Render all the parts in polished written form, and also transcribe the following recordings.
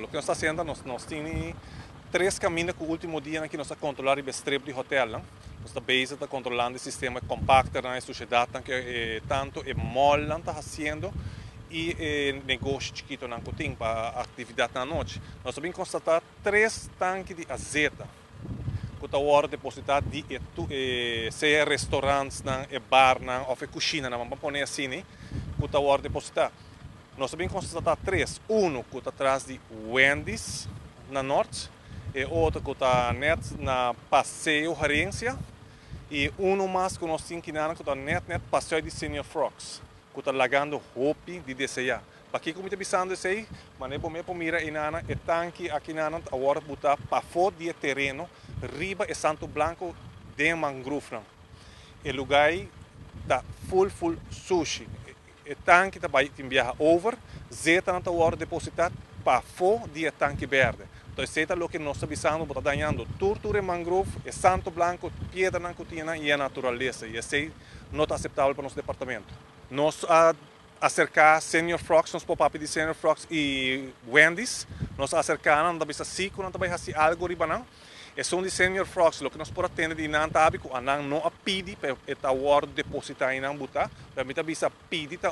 o que nós estamos fazendo, nós temos 3 caminhos que o último dia que nós estamos controlando o estrebo de hotel. Nós estamos controlando o sistema compacto, a sociedade que tanto é mall está fazendo e negócio chiquito não tem para atividade na noite. Nós também constatamos 3 tanques de azeite que estão depositados seja restaurantes, bar ou cozinha, vamos pôr assim, que estão depositados. Nós também constatamos 3. Um que está atrás de Wendy's, na norte, e outro que está na Passeio Gerência, e um mais que nós temos que está net Passeio de Senior Frogs, que está lagando roupa de desejar. Para que como está pensando isso aí, mas é bom mira e nana e tanque aqui nana agora botar para fora do terreno, riba e Santo Blanco de mangrove. O lugar está full sushi. O tanque está viaja over, zeta não está agora depositado para fora do tanque verde. Então, zeta é o que nós estamos pensando, está danhando tortura mangrove, e Santo Blanco, pedra na cotina e a natureza. E isso não está aceitável para o nosso departamento. Nós acercar Senior Frogs, nos pop-up de Senior Frogs e Wendy's, nós acercar, não está assim, não está assim algo riba não. E são de Senior Frogs, o que nós podemos atender de não tábico, a não a pedir para a hora depositar em não botar, para mim também está pedir ta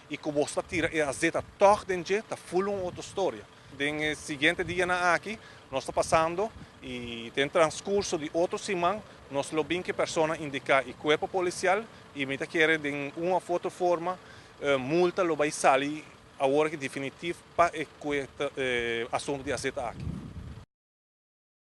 e que você tira e a zeta toque dentro, está full outra história. No seguinte dia aqui, nós estamos passando e tem transcurso de outro semana, nós lobbying que a pessoa indicar o corpo policial e me quer de uma outra forma multa lo vai sair a hora que definitivo para o assunto de azeta aqui.